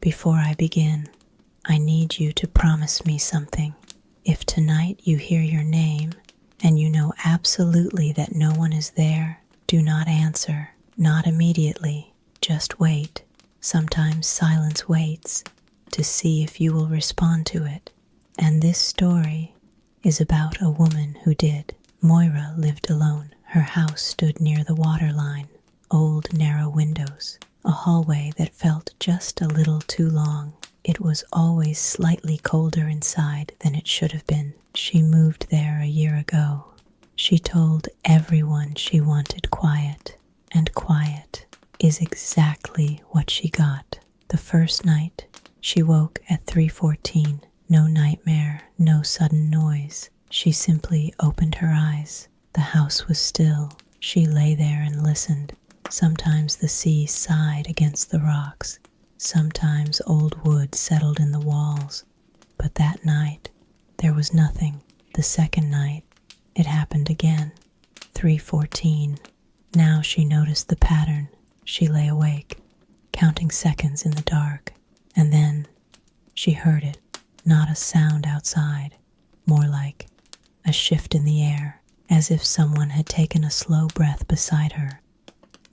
Before I begin, I need you to promise me something. If tonight you hear your name and you know absolutely that no one is there, do not answer, not immediately, just wait. Sometimes silence waits to see if you will respond to it. And this story is about a woman who did. Moira lived alone. Her house stood near the waterline, old narrow windows, a hallway that felt just a little too long. It was always slightly colder inside than it should have been. She moved there a year ago. She told everyone she wanted quiet, and quiet is exactly what she got. The first night, she woke at 3:14. No nightmare, no sudden noise. She simply opened her eyes. The house was still. She lay there and listened. Sometimes the sea sighed against the rocks. Sometimes old wood settled in the walls. But that night, there was nothing. The second night, it happened again. 3:14. Now she noticed the pattern. She lay awake, counting seconds in the dark. And then she heard it. Not a sound outside, more like a shift in the air, as if someone had taken a slow breath beside her.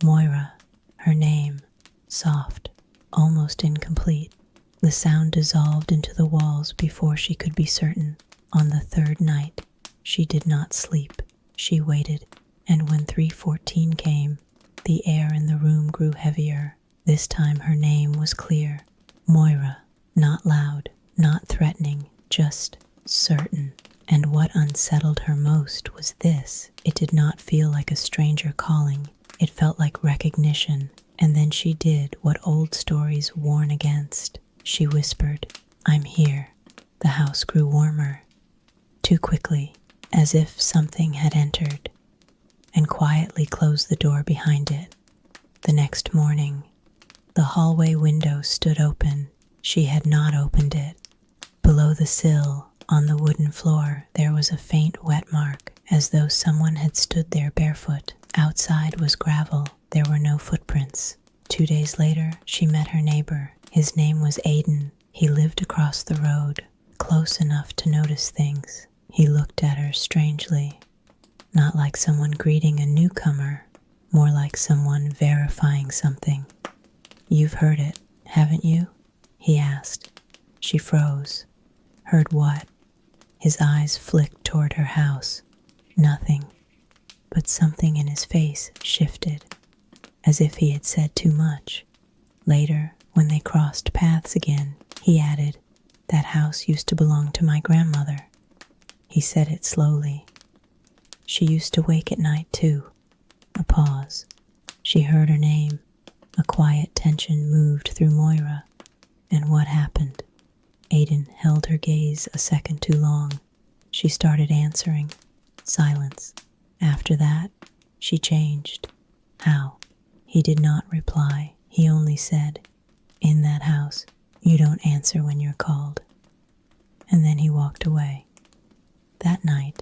Moira, her name, soft, almost incomplete. The sound dissolved into the walls before she could be certain. On the third night, she did not sleep. She waited, and when 3:14 came, the air in the room grew heavier. This time her name was clear. Moira, not loud, not threatening, just certain. And what unsettled her most was this. It did not feel like a stranger calling. It felt like recognition. And then she did what old stories warn against. She whispered, "I'm here." The house grew warmer. Too quickly, as if something had entered, and quietly closed the door behind it. The next morning, the hallway window stood open. She had not opened it. Below the sill, on the wooden floor, there was a faint wet mark, as though someone had stood there barefoot. Outside was gravel. There were no footprints. 2 days later, she met her neighbor. His name was Aiden. He lived across the road, close enough to notice things. He looked at her strangely, not like someone greeting a newcomer, more like someone verifying something. "You've heard it, haven't you?" he asked. She froze. Heard what? His eyes flicked toward her house. Nothing. But something in his face shifted, as if he had said too much. Later, when they crossed paths again, he added, "That house used to belong to my grandmother." He said it slowly. "She used to wake at night, too." A pause. She heard her name. A quiet tension moved through Moira. And what happened? Aiden held her gaze a second too long. She started answering. Silence. After that, she changed. How? He did not reply. He only said, "In that house, you don't answer when you're called." And then he walked away. That night,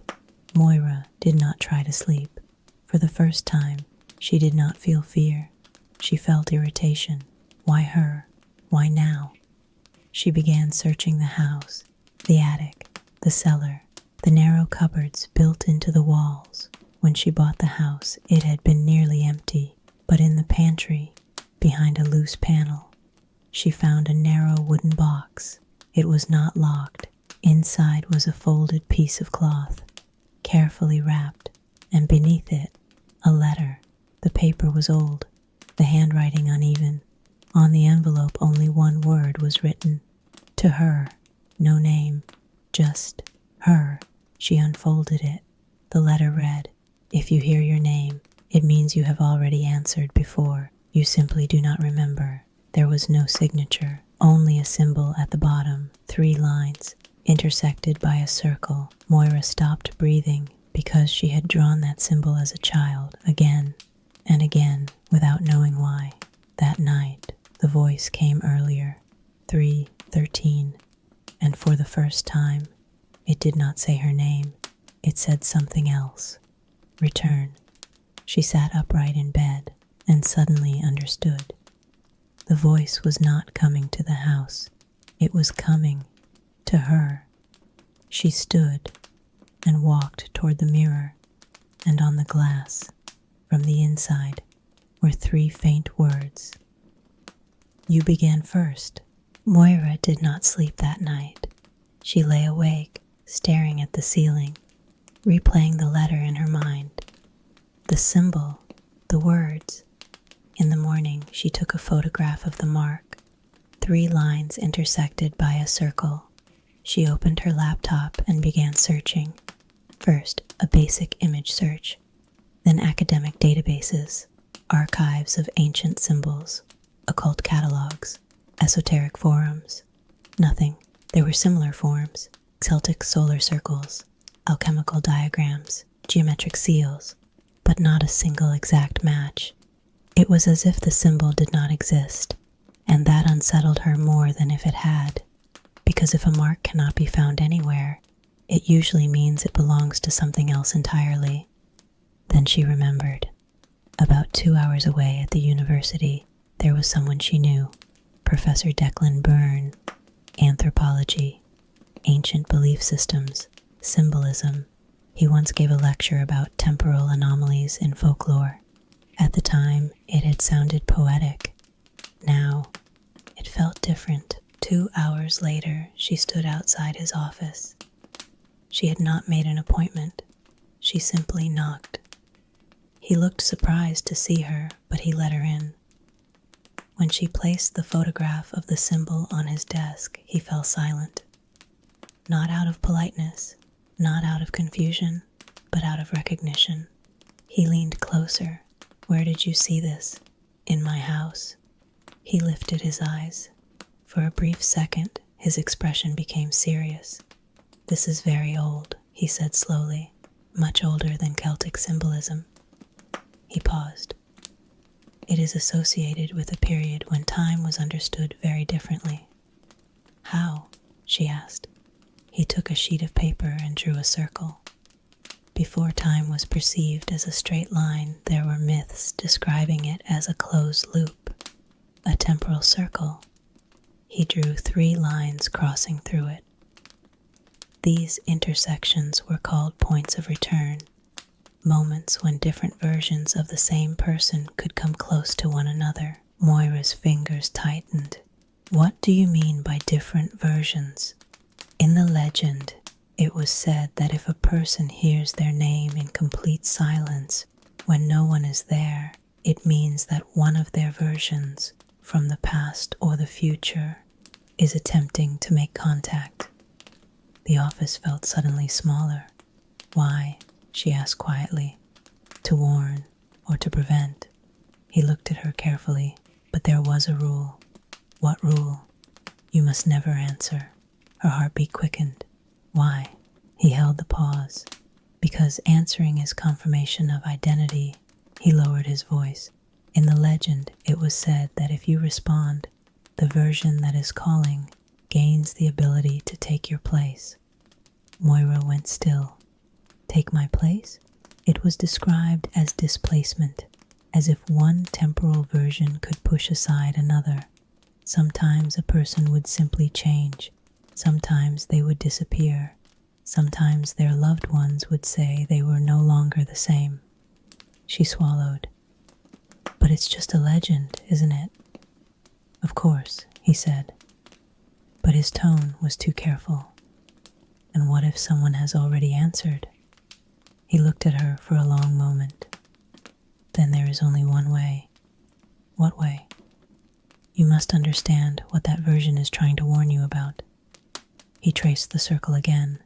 Moira did not try to sleep. For the first time, she did not feel fear. She felt irritation. Why her? Why now? She began searching the house, the attic, the cellar, the narrow cupboards built into the walls. When she bought the house, it had been nearly empty, but in the pantry, behind a loose panel, she found a narrow wooden box. It was not locked. Inside was a folded piece of cloth, carefully wrapped, and beneath it, a letter. The paper was old, the handwriting uneven. On the envelope, only one word was written. To her. No name. Just her. She unfolded it. The letter read, "If you hear your name, it means you have already answered before. You simply do not remember." There was no signature, only a symbol at the bottom, 3 lines, intersected by a circle. Moira stopped breathing because she had drawn that symbol as a child, again and again, without knowing why. That night, the voice came earlier, 3:13, and for the first time, it did not say her name. It said something else. Return. She sat upright in bed and suddenly understood. The voice was not coming to the house. It was coming to her. She stood and walked toward the mirror, and on the glass, from the inside, were 3 faint words. You began first. Moira did not sleep that night. She lay awake, staring at the ceiling, replaying the letter in her mind. The symbol, the words. In the morning, she took a photograph of the mark, 3 lines intersected by a circle. She opened her laptop and began searching. First, a basic image search, then academic databases, archives of ancient symbols, occult catalogs, esoteric forums. Nothing. There were similar forms, Celtic solar circles, alchemical diagrams, geometric seals, but not a single exact match. It was as if the symbol did not exist, and that unsettled her more than if it had, because if a mark cannot be found anywhere, it usually means it belongs to something else entirely. Then she remembered. About 2 hours away at the university, there was someone she knew, Professor Declan Byrne. Anthropology, ancient belief systems, symbolism. He once gave a lecture about temporal anomalies in folklore. At the time, it had sounded poetic. Now, it felt different. 2 hours later, she stood outside his office. She had not made an appointment. She simply knocked. He looked surprised to see her, but he let her in. When she placed the photograph of the symbol on his desk, he fell silent. Not out of politeness, not out of confusion, but out of recognition. He leaned closer. Where did you see this? In my house. He lifted his eyes. For a brief second, his expression became serious. This is very old, he said slowly, much older than Celtic symbolism. He paused. It is associated with a period when time was understood very differently. How? She asked. He took a sheet of paper and drew a circle. Before time was perceived as a straight line, there were myths describing it as a closed loop, a temporal circle. He drew 3 lines crossing through it. These intersections were called points of return, moments when different versions of the same person could come close to one another. Moira's fingers tightened. What do you mean by different versions? In the legend, it was said that if a person hears their name in complete silence when no one is there, it means that one of their versions, from the past or the future, is attempting to make contact. The office felt suddenly smaller. Why? She asked quietly. To warn or to prevent? He looked at her carefully, but there was a rule. What rule? You must never answer. Her heartbeat quickened. Why? He held the pause. Because answering is confirmation of identity. He lowered his voice. In the legend, it was said that if you respond, the version that is calling gains the ability to take your place. Moira went still. Take my place? It was described as displacement, as if one temporal version could push aside another. Sometimes a person would simply change. Sometimes they would disappear. Sometimes their loved ones would say they were no longer the same. She swallowed. But it's just a legend, isn't it? Of course, he said. But his tone was too careful. And what if someone has already answered? He looked at her for a long moment. Then there is only one way. What way? You must understand what that version is trying to warn you about. He traced the circle again.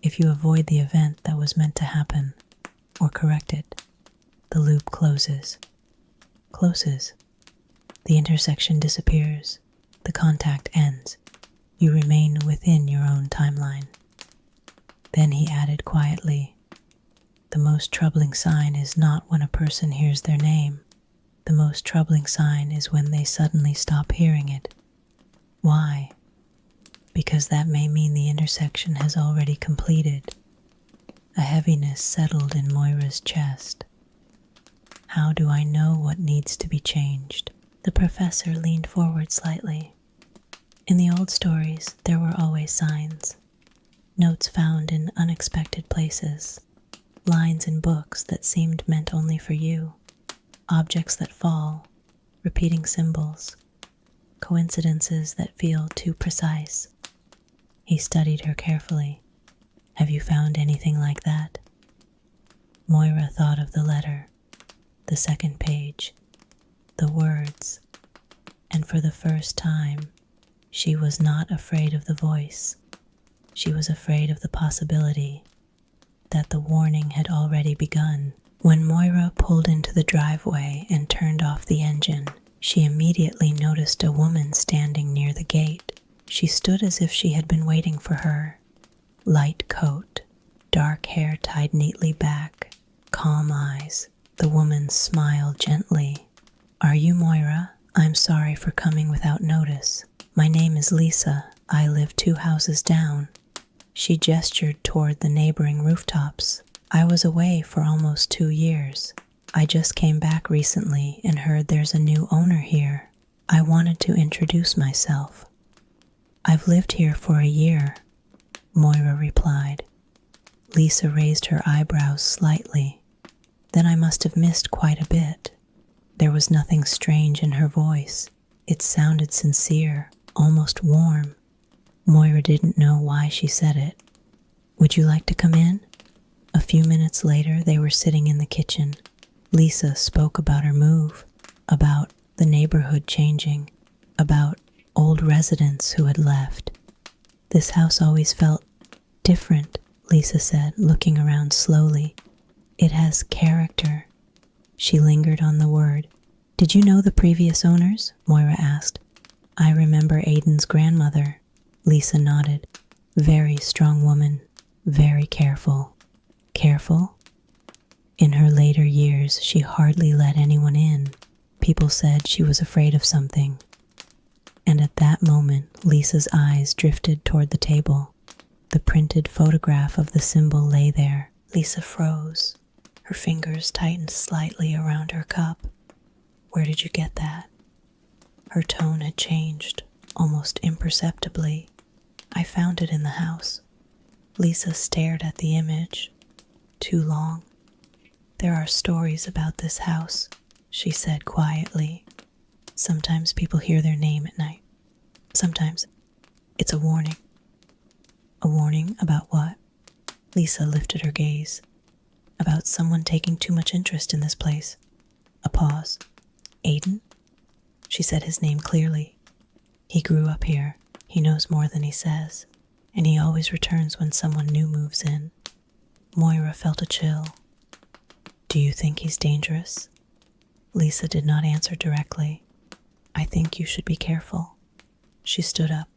If you avoid the event that was meant to happen, or correct it, the loop closes. Closes. The intersection disappears. The contact ends. You remain within your own timeline. Then he added quietly, the most troubling sign is not when a person hears their name. The most troubling sign is when they suddenly stop hearing it. Why? Because that may mean the intersection has already completed. A heaviness settled in Moira's chest. How do I know what needs to be changed? The professor leaned forward slightly. In the old stories, there were always signs. Notes found in unexpected places. Lines in books that seemed meant only for you. Objects that fall. Repeating symbols. Coincidences that feel too precise. He studied her carefully. Have you found anything like that? Moira thought of the letter, the second page, the words, and for the first time, she was not afraid of the voice. She was afraid of the possibility that the warning had already begun. When Moira pulled into the driveway and turned off the engine, she immediately noticed a woman standing near the gate. She stood as if she had been waiting for her. Light coat, dark hair tied neatly back, calm eyes. The woman smiled gently. Are you Moira? I'm sorry for coming without notice. My name is Lisa. I live 2 houses down. She gestured toward the neighboring rooftops. I was away for almost 2 years. I just came back recently and heard there's a new owner here. I wanted to introduce myself. I've lived here for a year, Moira replied. Lisa raised her eyebrows slightly. Then I must have missed quite a bit. There was nothing strange in her voice. It sounded sincere, almost warm. Moira didn't know why she said it. Would you like to come in? A few minutes later, they were sitting in the kitchen. Lisa spoke about her move, about the neighborhood changing, about old residents who had left. This house always felt different, Lisa said, looking around slowly. It has character. She lingered on the word. Did you know the previous owners? Moira asked. I remember Aiden's grandmother. Lisa nodded. Very strong woman, very careful. Careful? In her later years, she hardly let anyone in. People said she was afraid of something. And at that moment, Lisa's eyes drifted toward the table. The printed photograph of the symbol lay there. Lisa froze. Her fingers tightened slightly around her cup. Where did you get that? Her tone had changed, almost imperceptibly. I found it in the house. Lisa stared at the image. Too long. There are stories about this house, she said quietly. Sometimes people hear their name at night. Sometimes it's a warning. A warning about what? Lisa lifted her gaze. About someone taking too much interest in this place. A pause. Aiden? She said his name clearly. He grew up here. He knows more than he says. And he always returns when someone new moves in. Moira felt a chill. Do you think he's dangerous? Lisa did not answer directly. I think you should be careful. She stood up.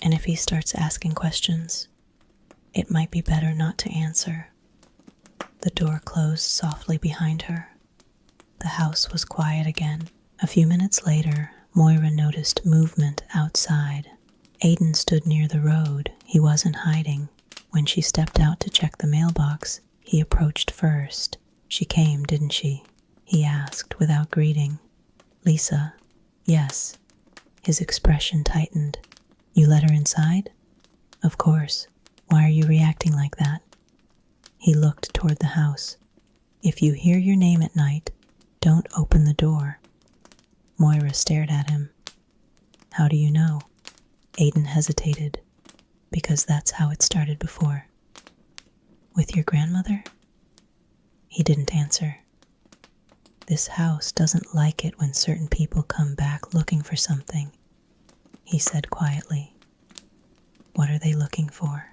And if he starts asking questions, it might be better not to answer. The door closed softly behind her. The house was quiet again. A few minutes later, Moira noticed movement outside. Aiden stood near the road. He wasn't hiding. When she stepped out to check the mailbox, he approached first. She came, didn't she? He asked without greeting. Lisa, yes. His expression tightened. You let her inside? Of course. Why are you reacting like that? He looked toward the house. If you hear your name at night, don't open the door. Moira stared at him. How do you know? Aiden hesitated. Because that's how it started before. With your grandmother? He didn't answer. This house doesn't like it when certain people come back looking for something, he said quietly. What are they looking for?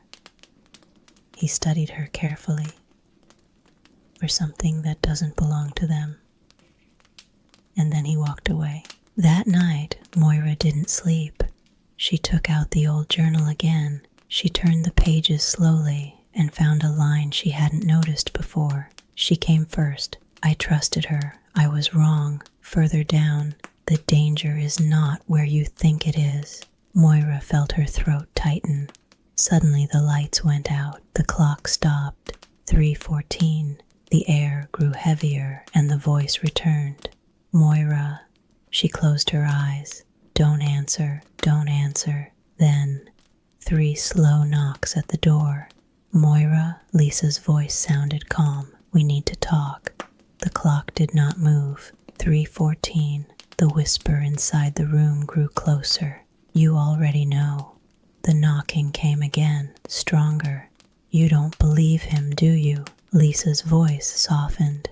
He studied her carefully. For something that doesn't belong to them. And then he walked away. That night, Moira didn't sleep. She took out the old journal again. She turned the pages slowly and found a line she hadn't noticed before. She came first. I trusted her. I was wrong. Further down, the danger is not where you think it is. Moira felt her throat tighten. Suddenly the lights went out. The clock stopped. 3:14. The air grew heavier and the voice returned. Moira. She closed her eyes. Don't answer, don't answer. Then 3 slow knocks at the door. Moira, Lisa's voice sounded calm. We need to talk. The clock did not move. 3:14. The whisper inside the room grew closer. You already know. The knocking came again, stronger. You don't believe him, do you? Lisa's voice softened.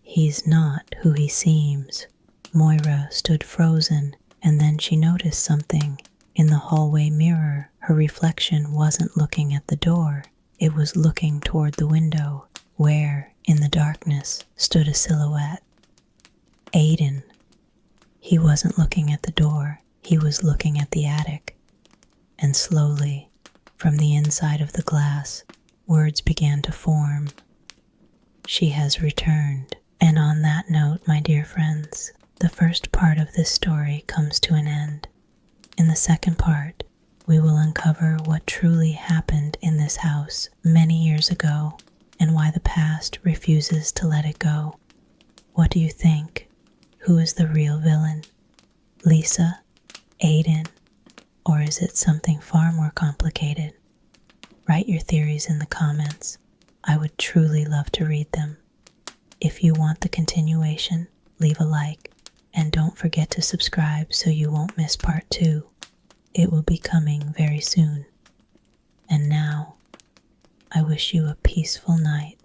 He's not who he seems. Moira stood frozen, and then she noticed something. In the hallway mirror, her reflection wasn't looking at the door. It was looking toward the window, where, in the darkness, stood a silhouette. Aiden. He wasn't looking at the door. He was looking at the attic. And slowly, from the inside of the glass, words began to form. She has returned. And on that note, my dear friends, the first part of this story comes to an end. In the second part, we will uncover what truly happened in this house many years ago and why the past refuses to let it go. What do you think? Who is the real villain? Lisa? Aiden? Or is it something far more complicated? Write your theories in the comments. I would truly love to read them. If you want the continuation, leave a like, and don't forget to subscribe so you won't miss part 2. It will be coming very soon. And now, I wish you a peaceful night,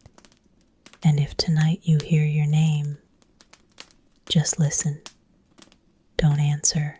and if tonight you hear your name, just listen. Don't answer.